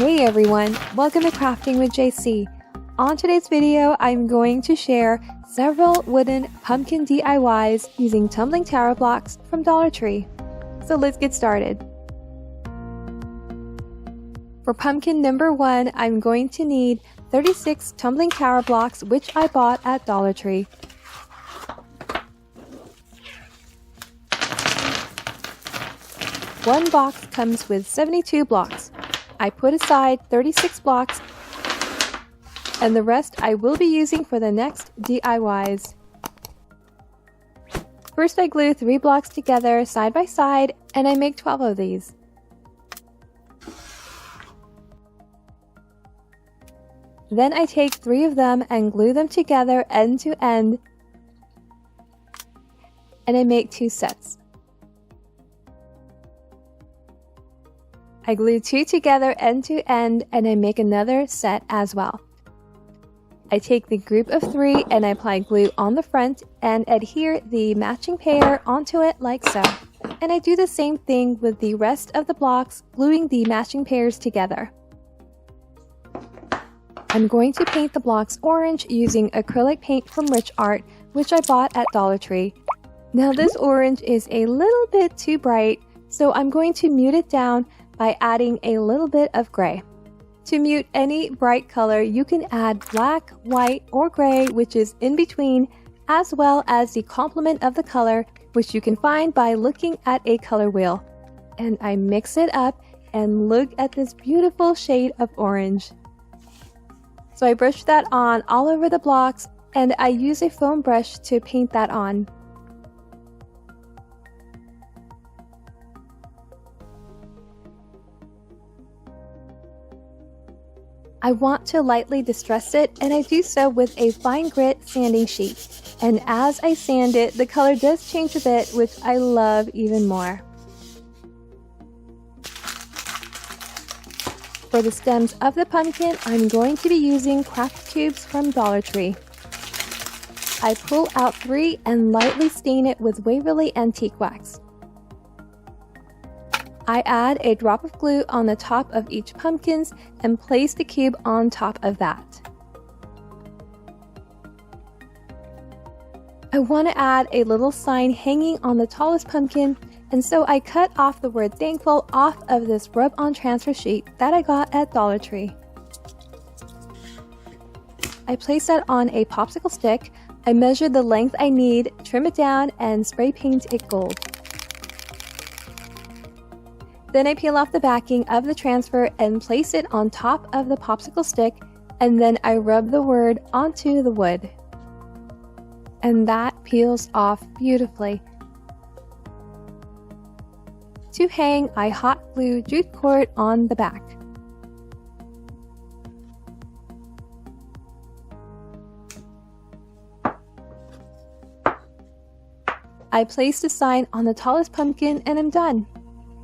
Hey everyone, welcome to Crafting with JC. On today's video, I'm going to share several wooden pumpkin DIYs using tumbling tower blocks from Dollar Tree. So let's get started. For pumpkin number 1, I'm going to need 36 tumbling tower blocks, which I bought at Dollar Tree. One box comes with 72 blocks. I put aside 36 blocks, and the rest I will be using for the next DIYs. First, I glue 3 blocks together side by side, and I make 12 of these. Then I take 3 of them and glue them together end to end, and I make 2 sets. I glue 2 together end to end, and I make another set as well. I take the group of 3 and I apply glue on the front and adhere the matching pair onto it like so. And I do the same thing with the rest of the blocks, gluing the matching pairs together. I'm going to paint the blocks orange using acrylic paint from Rich Art, which I bought at Dollar Tree. Now this orange is a little bit too bright, so I'm going to mute it down by adding a little bit of gray. To mute any bright color, you can add black, white, or gray, which is in between, as well as the complement of the color, which you can find by looking at a color wheel. And I mix it up, and look at this beautiful shade of orange. So I brush that on all over the blocks, and I use a foam brush to paint that on. I want to lightly distress it, and I do so with a fine grit sanding sheet. And as I sand it, the color does change a bit, which I love even more. For the stems of the pumpkin, I'm going to be using craft tubes from Dollar Tree. I pull out 3 and lightly stain it with Waverly Antique Wax. I add a drop of glue on the top of each pumpkin and place the cube on top of that. I want to add a little sign hanging on the tallest pumpkin, and so I cut off the word thankful off of this rub-on transfer sheet that I got at Dollar Tree. I place that on a popsicle stick. I measure the length I need, trim it down, and spray paint it gold. Then I peel off the backing of the transfer and place it on top of the popsicle stick, and then I rub the word onto the wood. And that peels off beautifully. To hang, I hot glue jute cord on the back. I place the sign on the tallest pumpkin and I'm done.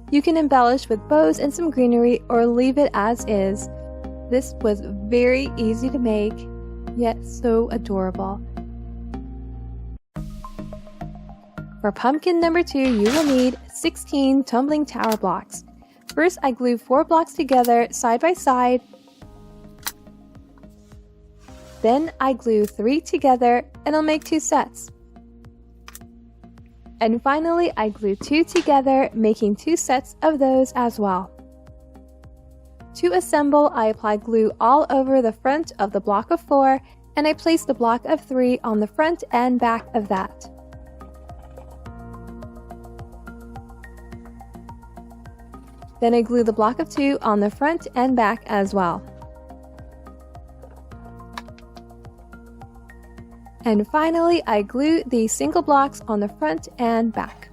You can embellish with bows and some greenery or leave it as is. This was very easy to make, yet so adorable. For pumpkin number 2, you will need 16 tumbling tower blocks. First, I glue 4 blocks together side by side. Then I glue 3 together and I'll make 2 sets. And finally, I glue 2 together, making 2 sets of those as well. To assemble, I apply glue all over the front of the block of 4, and I place the block of 3 on the front and back of that. Then I glue the block of 2 on the front and back as well. And finally, I glue the single blocks on the front and back.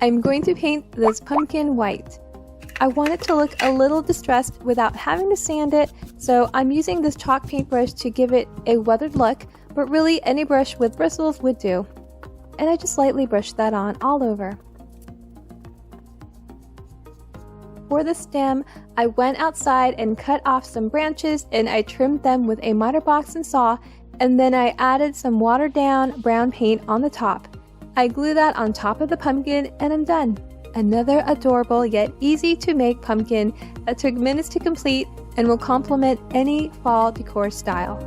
I'm going to paint this pumpkin white. I want it to look a little distressed without having to sand it, so I'm using this chalk paintbrush to give it a weathered look, but really any brush with bristles would do. And I just lightly brush that on all over. For the stem, I went outside and cut off some branches, and I trimmed them with a miter box and saw, and then I added some watered down brown paint on the top. I glue that on top of the pumpkin and I'm done. Another adorable yet easy to make pumpkin that took minutes to complete and will complement any fall decor style.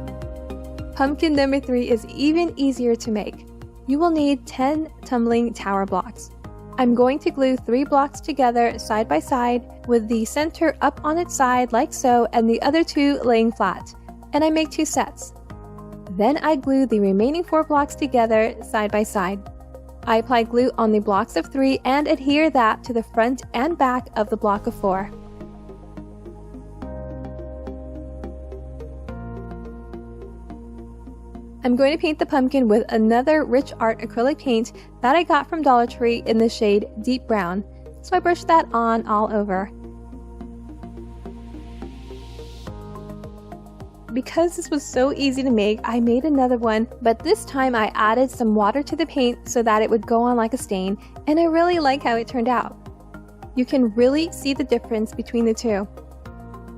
Pumpkin number 3 is even easier to make. You will need 10 tumbling tower blocks. I'm going to glue 3 blocks together side by side with the center up on its side like so and the other 2 laying flat, and I make 2 sets. Then I glue the remaining 4 blocks together side by side. I apply glue on the blocks of 3 and adhere that to the front and back of the block of 4. I'm going to paint the pumpkin with another Rich Art acrylic paint that I got from Dollar Tree in the shade Deep Brown, so I brush that on all over. Because this was so easy to make, I made another one, but this time I added some water to the paint so that it would go on like a stain, and I really like how it turned out. You can really see the difference between the two.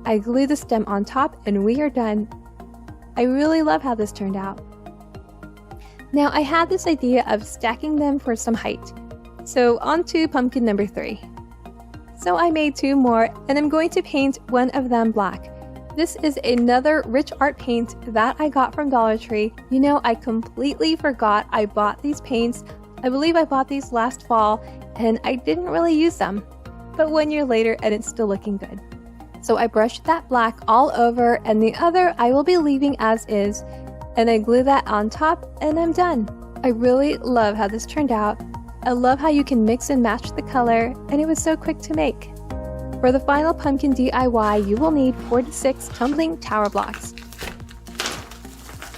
I glue the stem on top and we are done. I really love how this turned out. Now I had this idea of stacking them for some height. So on to pumpkin number 3. So I made 2 more and I'm going to paint one of them black. This is another Rich Art paint that I got from Dollar Tree. You know, I completely forgot I bought these paints. I believe I bought these last fall and I didn't really use them. But 1 year later and it's still looking good. So I brushed that black all over and the other I will be leaving as is. And I glue that on top and I'm done. I really love how this turned out. I love how you can mix and match the color and it was so quick to make. For the final pumpkin DIY, you will need 46 tumbling tower blocks.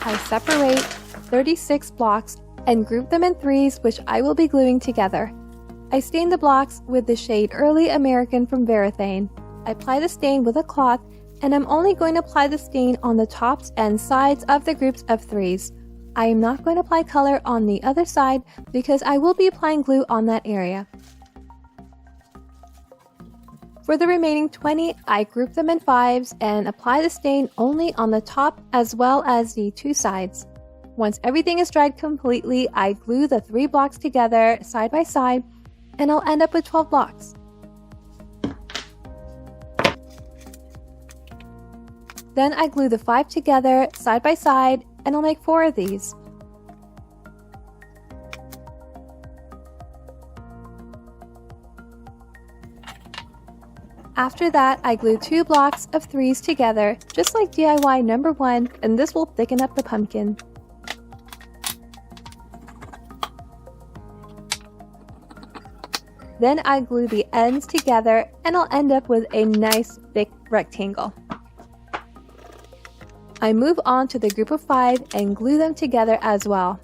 I separate 36 blocks and group them in 3s, which I will be gluing together. I stain the blocks with the shade Early American from Varathane. I apply the stain with a cloth, and I'm only going to apply the stain on the tops and sides of the groups of 3s. I am not going to apply color on the other side because I will be applying glue on that area. For the remaining 20, I group them in 5s and apply the stain only on the top as well as the 2 sides. Once everything is dried completely, I glue the 3 blocks together side by side and I'll end up with 12 blocks. Then I glue the 5 together side by side and I'll make 4 of these. After that, I glue 2 blocks of 3s together, just like DIY number 1, and this will thicken up the pumpkin. Then I glue the ends together and I'll end up with a nice thick rectangle. I move on to the group of 5 and glue them together as well.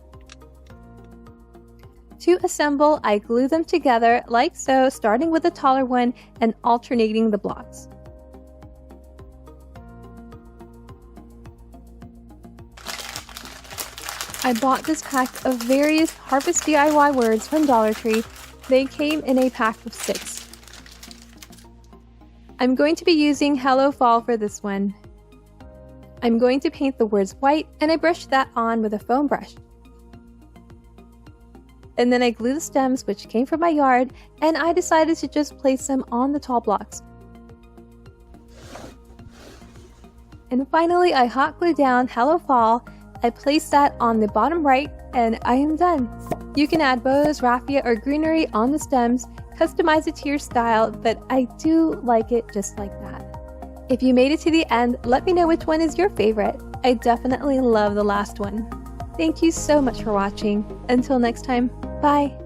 To assemble, I glue them together like so, starting with the taller one and alternating the blocks. I bought this pack of various Harvest DIY words from Dollar Tree. They came in a pack of 6. I'm going to be using Hello Fall for this one. I'm going to paint the words white and I brush that on with a foam brush. And then I glue the stems, which came from my yard, and I decided to just place them on the tall blocks. And finally, I hot glue down Hello Fall. I place that on the bottom right, and I am done. You can add bows, raffia, or greenery on the stems, customize it to your style, but I do like it just like that. If you made it to the end, let me know which one is your favorite. I definitely love the last one. Thank you so much for watching. Until next time, bye!